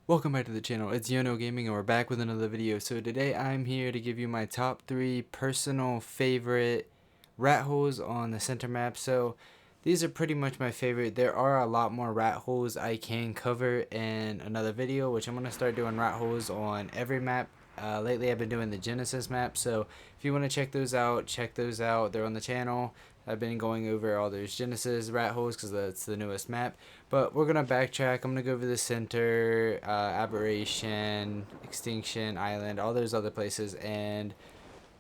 Welcome back to the channel. It's YoNo Gaming and we're back with another video. So today I'm here to give you my top 3 personal favorite rat holes on the center map. So these are pretty much my favorite. There are a lot more rat holes I can cover in another video, which I'm going to start doing rat holes on every map. Lately I've been doing the Genesis map, so if you want to check those out, They're on the channel. I've been going over all those Genesis rat holes because that's the newest map. But we're going to backtrack. I'm going to go over the center, aberration, extinction, island, all those other places. And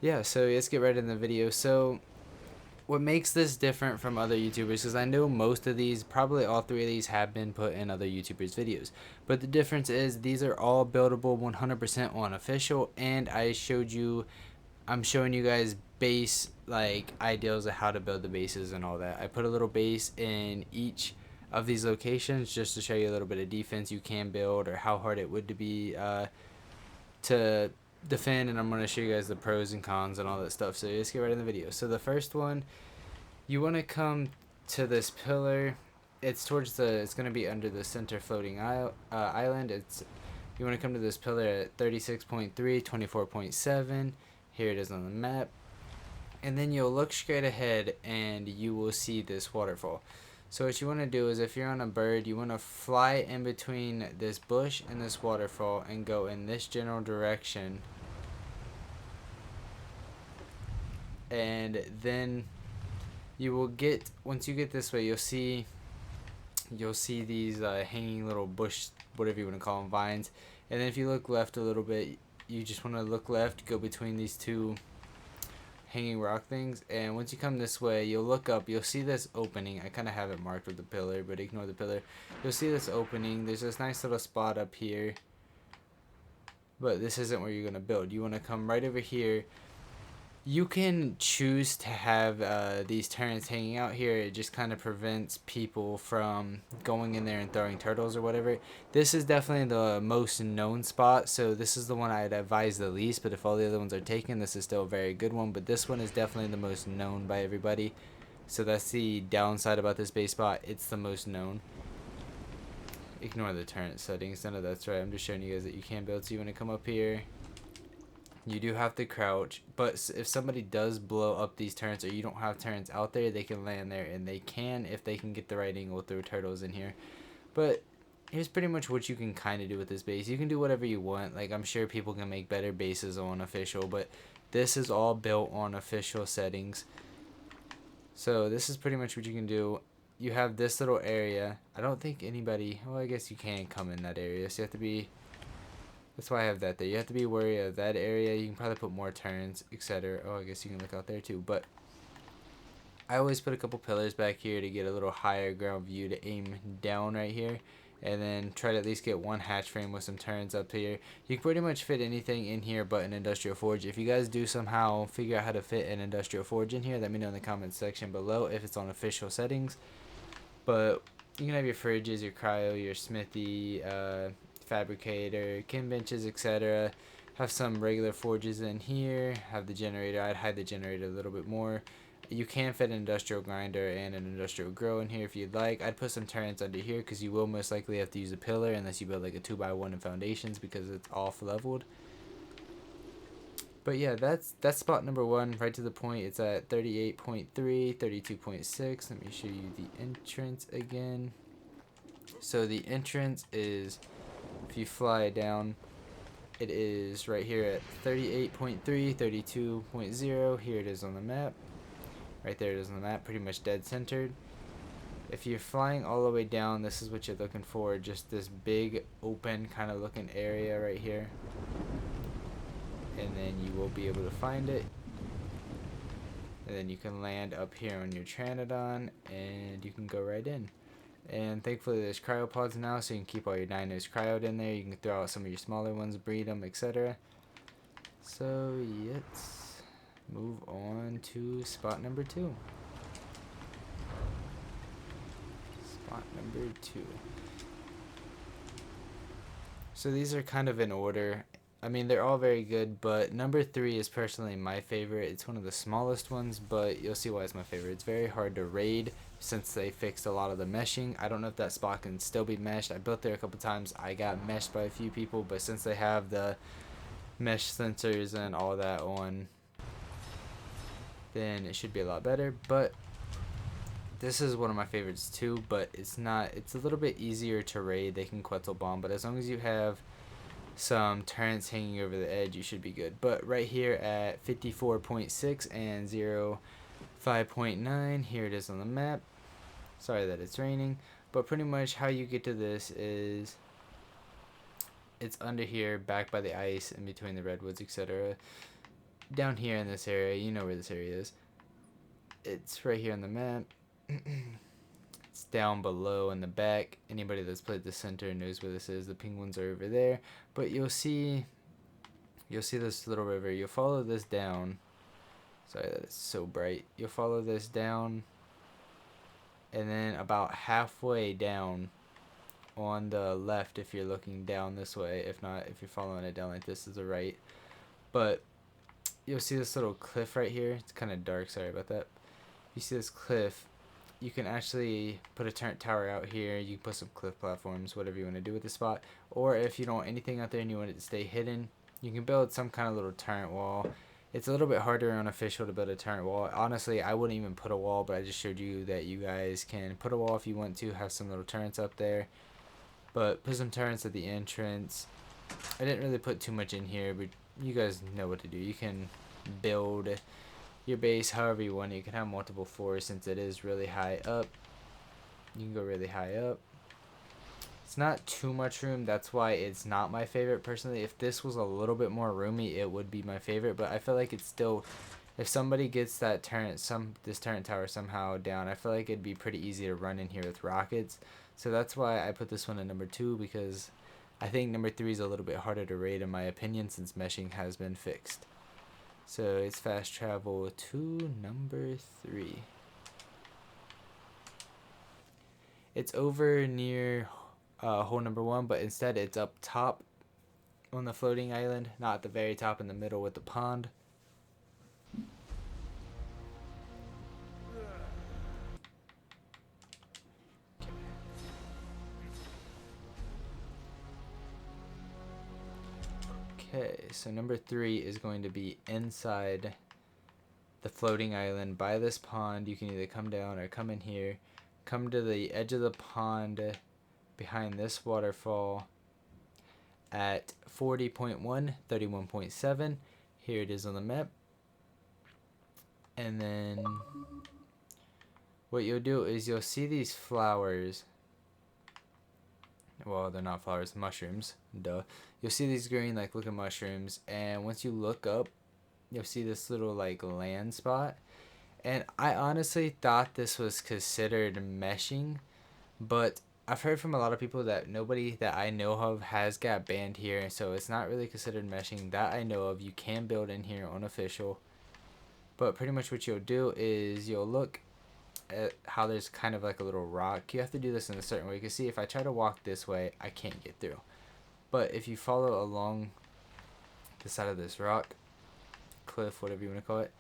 yeah, so let's get right into the video. So what makes this different from other YouTubers, because I know most of these, probably all 3 of these have been put in other YouTubers videos, but the difference is these are all buildable 100% on official, and I'm showing you guys base like ideals of how to build the bases and all that. I put a little base in each of these locations just to show you a little bit of defense you can build or how hard it would to be to defend, and I'm going to show you guys the pros and cons and all that stuff. So let's get right in the video. So the first one, you want to come to this pillar. It's going to be under the center floating island. You want to come to this pillar at 36.3, 24.7. Here it is on the map. And then you'll look straight ahead and you will see this waterfall. So what you want to do is, if you're on a bird, you want to fly in between this bush and this waterfall and go in this general direction. And then you will get, once you get this way, you'll see these hanging little bush, whatever you want to call them, vines. And then if you look left a little bit, you just want to look left, go between these two hanging rock things, and once you come this way, you'll look up, you'll see this opening. I kind of have it marked with the pillar, but ignore the pillar. You'll see this opening. There's this nice little spot up here, but this isn't where you're going to build. You want to come right over here. You can choose to have these turrets hanging out here. It just kind of prevents people from going in there and throwing turtles or whatever. This is definitely the most known spot, so this is the one I'd advise the least, but if all the other ones are taken, this is still a very good one. But this one is definitely the most known by everybody, so that's the downside about this base spot. It's the most known. Ignore the turret settings, none of that's right. I'm just showing you guys that you can build. So you want to come up here. You do have to crouch, but if somebody does blow up these turrets, or you don't have turrets out there, they can land there, and they can, if they can get the right angle, throw turtles in here. But here's pretty much what you can kind of do with this base. You can do whatever you want. Like, I'm sure people can make better bases on official, but this is all built on official settings. So this is pretty much what you can do. You have this little area. I don't think anybody, well, I guess you can come in that area, so you have to be, that's why I have that there. You have to be wary of that area. You can probably put more turns, etc. Oh, I guess you can look out there too. But I always put a couple pillars back here to get a little higher ground view to aim down right here. And then try to at least get one hatch frame with some turns up here. You can pretty much fit anything in here but an industrial forge. If you guys do somehow figure out how to fit an industrial forge in here, let me know in the comments section below if it's on official settings. But you can have your fridges, your cryo, your smithy, fabricator, chem benches, etc. Have some regular forges in here. Have the generator. I'd hide the generator a little bit more. You can fit an industrial grinder and an industrial grill in here if you'd like. I'd put some turrets under here because you will most likely have to use a pillar unless you build like a 2x1 in foundations because it's off leveled. But yeah, that's spot number 1, right to the point. It's at 38.3, 32.6. Let me show you the entrance again. So the entrance is, if you fly down, it is right here at 38.3, 32.0. Here it is on the map. Right there it is on the map, pretty much dead centered. If you're flying all the way down, this is what you're looking for. Just this big open kind of looking area right here. And then you will be able to find it. And then you can land up here on your Tranodon and you can go right in. And thankfully there's cryopods now, so you can keep all your dinos cryoed in there. You can throw out some of your smaller ones, breed them, etc. So let's move on to spot number 2. Spot number 2. So these are kind of in order. I mean, they're all very good, but number 3 is personally my favorite. It's one of the smallest ones, but you'll see why it's my favorite. It's very hard to raid since they fixed a lot of the meshing. I don't know if that spot can still be meshed. I built there a couple times. I got meshed by a few people, but since they have the mesh sensors and all that on, then it should be a lot better. But this is one of my favorites too, but it's not. It's a little bit easier to raid. They can Quetzal bomb, but as long as you have some turrets hanging over the edge, you should be good. But right here at 54.6 and 05.9, here it is on the map. Sorry that it's raining, but pretty much how you get to this is it's under here, back by the ice, in between the redwoods, etc. Down here in this area, you know where this area is. It's right here on the map. It's down below in the back. Anybody that's played the center knows where this is. The penguins are over there, but you'll see this little river. You'll follow this down. Sorry that it's so bright. You'll follow this down, and then about halfway down on the left, if you're looking down this way, if not, if you're following it down like this, is the right. But you'll see this little cliff right here. It's kind of dark, sorry about that. You see this cliff, you can actually put a turret tower out here. You can put some cliff platforms, whatever you want to do with the spot. Or if you don't want anything out there and you want it to stay hidden, you can build some kind of little turret wall. It's a little bit harder on official to build a turret wall. Honestly, I wouldn't even put a wall, but I just showed you that you guys can put a wall if you want to, have some little turrets up there. But put some turrets at the entrance. I didn't really put too much in here, but you guys know what to do. You can build your base however you want. You can have multiple floors since it is really high up. You can go really high up. It's not too much room, that's why it's not my favorite personally. If this was a little bit more roomy, it would be my favorite, but I feel like it's still, if somebody gets that turret, this turret tower somehow down, I feel like it'd be pretty easy to run in here with rockets. So that's why I put this one at number 2, because I think number 3 is a little bit harder to raid in my opinion since meshing has been fixed. So it's fast travel to number 3. It's over near hole number 1, but instead it's up top on the floating island, not at the very top in the middle with the pond. Okay, so number 3 is going to be inside the floating island by this pond. You can either come down or come in here. Come to the edge of the pond behind this waterfall at 40.1, 31.7. Here it is on the map. And then what you'll do is you'll see these flowers. Well, they're not flowers, mushrooms. Duh. You'll see these green, like, looking mushrooms. And once you look up, you'll see this little, like, land spot. And I honestly thought this was considered meshing. But I've heard from a lot of people that nobody that I know of has got banned here. So it's not really considered meshing that I know of. You can build in here on official. But pretty much what you'll do is you'll look at how there's kind of like a little rock. You have to do this in a certain way. You can see if I try to walk this way, I can't get through. But if you follow along the side of this rock, cliff, whatever you want to call it,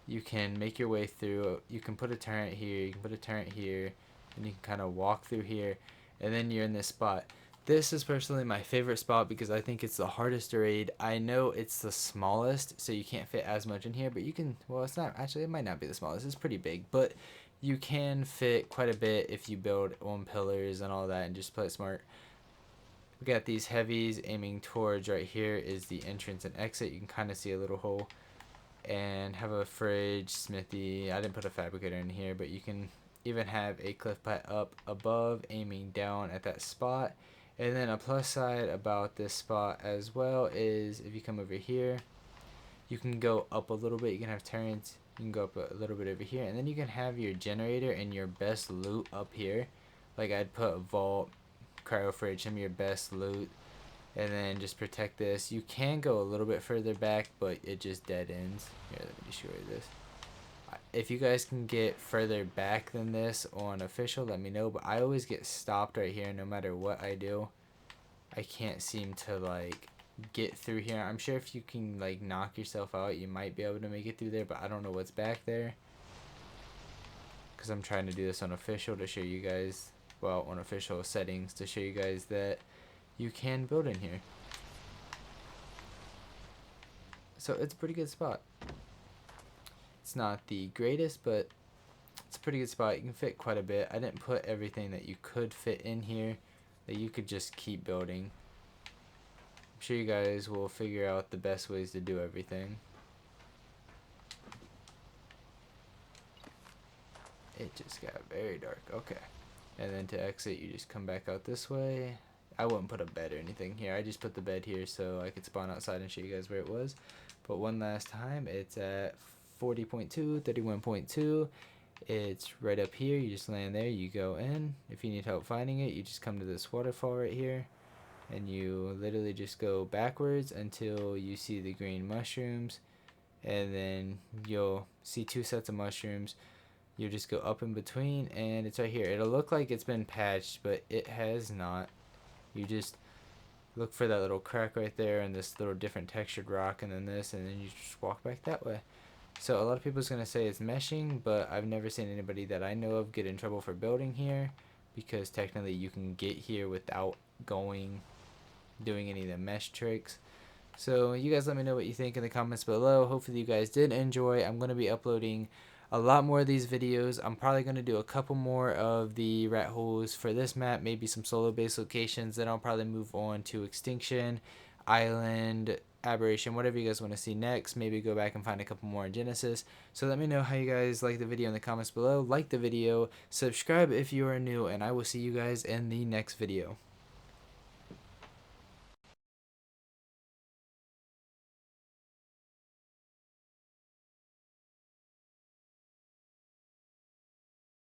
you can make your way through. You can put a turret here, you can put a turret here, and you can kind of walk through here, and then you're in this spot. This is personally my favorite spot because I think it's the hardest to raid. I know it's the smallest, so you can't fit as much in here, but you can, well, it's not, actually, it might not be the smallest. It's pretty big, but you can fit quite a bit if you build on pillars and all that and just play it smart. We got these heavies aiming towards right here is the entrance and exit. You can kind of see a little hole. And have a fridge, smithy. I didn't put a fabricator in here, but you can even have a cliff pad up above aiming down at that spot. And then a plus side about this spot as well is if you come over here, you can go up a little bit. You can have turrets. You can go up a little bit over here. And then you can have your generator and your best loot up here. Like I'd put a vault, cryo fridge, some of your best loot. And then just protect this. You can go a little bit further back, but it just dead ends. Here, let me show you this. If you guys can get further back than this on official, let me know. But I always get stopped right here no matter what I do. I can't seem to like get through here. I'm sure if you can like knock yourself out, you might be able to make it through there, but I don't know what's back there. Because I'm trying to do this on official to show you guys, well, on official settings to show you guys that you can build in here. So it's a pretty good spot. It's not the greatest, but it's a pretty good spot. You can fit quite a bit. I didn't put everything that you could fit in here that you could just keep building. I'm sure you guys will figure out the best ways to do everything. It just got very dark. Okay. And then to exit, you just come back out this way. I wouldn't put a bed or anything here. I just put the bed here so I could spawn outside and show you guys where it was. But one last time, it's at 40.2, 31.2. It's right up here. You just land there. You go in. If you need help finding it, you just come to this waterfall right here. And you literally just go backwards until you see the green mushrooms. And then you'll see 2 sets of mushrooms. You just go up in between, and it's right here. It'll look like it's been patched, but it has not. You just look for that little crack right there and this little different textured rock, and then this, and then you just walk back that way. So a lot of people's gonna say it's meshing, but I've never seen anybody that I know of get in trouble for building here, because technically you can get here without doing any of the mesh tricks. So you guys let me know what you think in the comments below. Hopefully you guys did enjoy. I'm gonna be uploading a lot more of these videos. I'm probably going to do a couple more of the rat holes for this map, maybe some solo base locations. Then I'll probably move on to extinction, island, aberration, whatever you guys want to see next. Maybe go back and find a couple more in Genesis. So let me know how you guys like the video in the comments below. Like the video, subscribe if you are new, and I will see you guys in the next video.